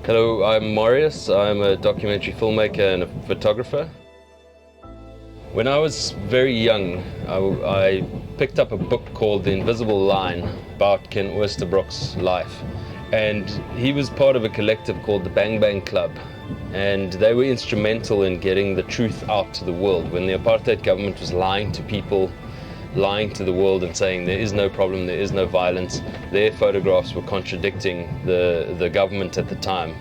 Hello, I'm Marius. I'm a documentary filmmaker and a photographer. When I was very young, I picked up a book called The Invisible Line about Ken Oosterbroek's life. And he was part of a collective called the Bang Bang Club. And they were instrumental in getting the truth out to the world. When the apartheid government was lying to people, lying to the world and saying there is no problem, there is no violence, their photographs were contradicting the government at the time.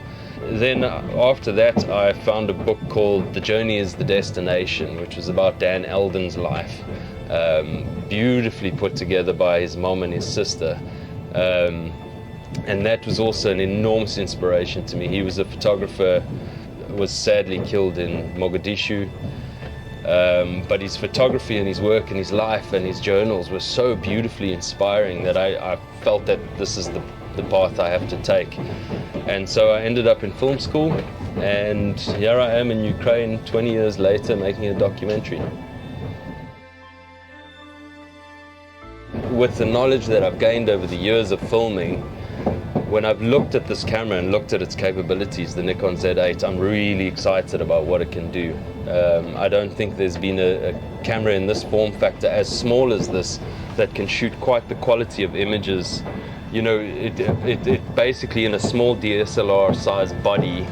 Then after that I found a book called The Journey is the Destination, which was about Dan Eldon's life, beautifully put together by his mom and his sister. And that was also an enormous inspiration to me. He was a photographer, was sadly killed in Mogadishu. But his photography and his work and his life and his journals were so beautifully inspiring that I felt that this is the path I have to take. And so I ended up in film school, and here I am in Ukraine 20 years later making a documentary. With the knowledge that I've gained over the years of filming, when I've looked at this camera and looked at its capabilities, the Nikon Z8, I'm really excited about what it can do. I don't think there's been a camera in this form factor, as small as this, that can shoot quite the quality of images. You know, it basically, in a small DSLR sized body,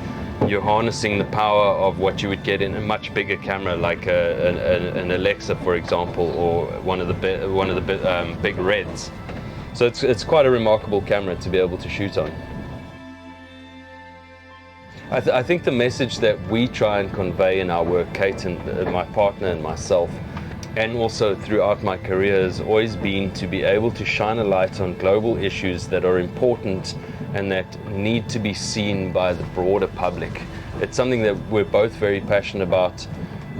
you're harnessing the power of what you would get in a much bigger camera, like an Alexa, for example, or one of the big Reds. So it's quite a remarkable camera to be able to shoot on. I think the message that we try and convey in our work, Kate and my partner and myself, and also throughout my career, has always been to be able to shine a light on global issues that are important and that need to be seen by the broader public. It's something that we're both very passionate about,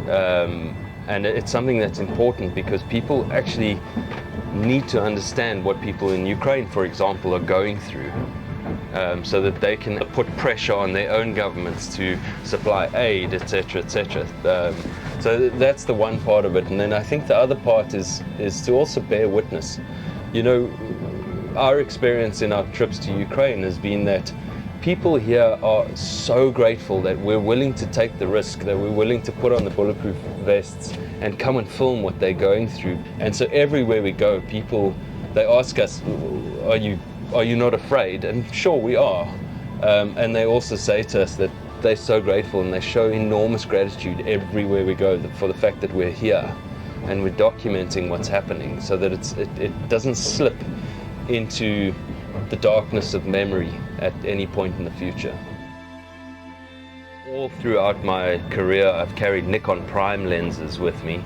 and it's something that's important because people actually need to understand what people in Ukraine, for example, are going through, so that they can put pressure on their own governments to supply aid, etc., etc. So that's the one part of it. And then I think the other part is to also bear witness. You know, our experience in our trips to Ukraine has been that people here are so grateful that we're willing to take the risk, that we're willing to put on the bulletproof vests and come and film what they're going through. And so everywhere we go, people, they ask us, are you not afraid? And sure, we are. And they also say to us that they're so grateful, and they show enormous gratitude everywhere we go for the fact that we're here and we're documenting what's happening, so that it doesn't slip into the darkness of memory at any point in the future. All throughout my career, I've carried Nikon prime lenses with me,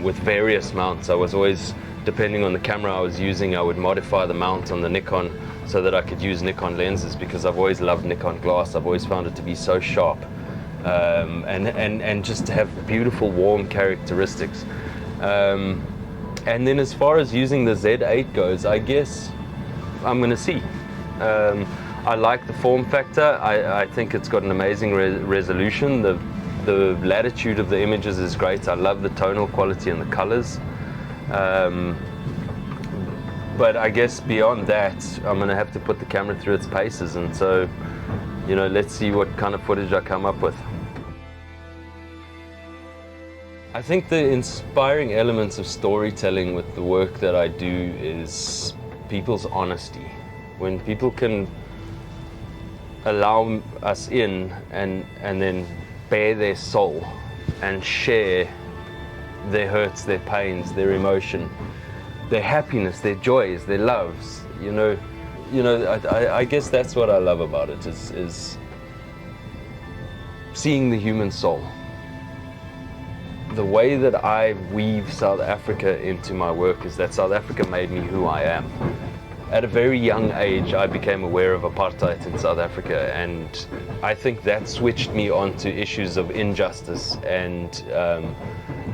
with various mounts. I was always, depending on the camera I was using, I would modify the mount on the Nikon so that I could use Nikon lenses, because I've always loved Nikon glass. I've always found it to be so sharp, and just to have beautiful warm characteristics. And then as far as using the Z8 goes, I guess I'm going to see. I like the form factor. I think it's got an amazing resolution. The latitude of the images is great. I love the tonal quality and the colors. But I guess beyond that, I'm going to have to put the camera through its paces. And so, you know, let's see what kind of footage I come up with. I think the inspiring elements of storytelling with the work that I do is people's honesty. When people can allow us in and then bare their soul and share their hurts, their pains, their emotion, their happiness, their joys, their loves, you know, I guess that's what I love about it, is seeing the human soul. The way that I weave South Africa into my work is that South Africa made me who I am. At a very young age, I became aware of apartheid in South Africa, and I think that switched me onto issues of injustice, and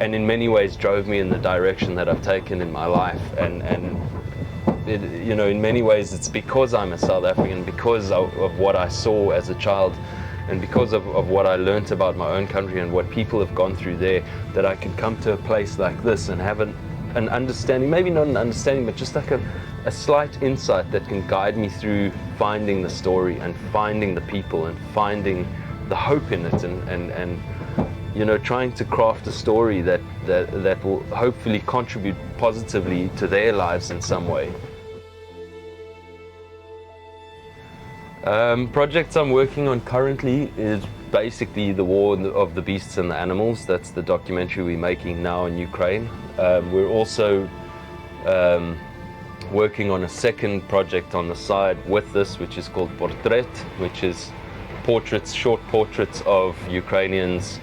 in many ways drove me in the direction that I've taken in my life. And it, you know, in many ways, it's because I'm a South African, because of what I saw as a child, and because of what I learnt about my own country and what people have gone through there, that I can come to a place like this and have an understanding, maybe not an understanding, but just like a slight insight that can guide me through finding the story and finding the people and finding the hope in it, and you know, trying to craft a story that will hopefully contribute positively to their lives in some way. Projects I'm working on currently is basically the War of the Beasts and the Animals. That's the documentary we're making now in Ukraine. We're also working on a second project on the side with this, which is called Portrait, which is portraits, short portraits of Ukrainians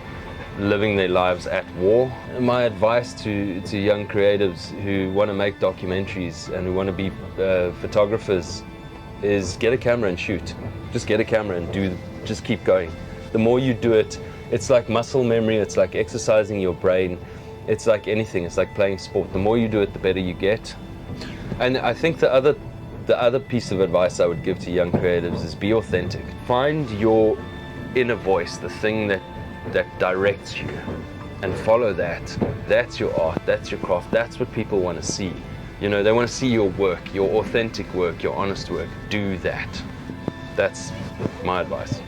living their lives at war. My advice to young creatives who want to make documentaries and who want to be photographers is get a camera and shoot. Just get a camera and just keep going. The more you do it, it's like muscle memory, it's like exercising your brain, it's like anything, it's like playing sport. The more you do it, the better you get. And I think the other piece of advice I would give to young creatives is be authentic. Find your inner voice, the thing that directs you, and follow that. That's your art, that's your craft, that's what people want to see. You know, they want to see your work, your authentic work, your honest work. Do that. That's my advice.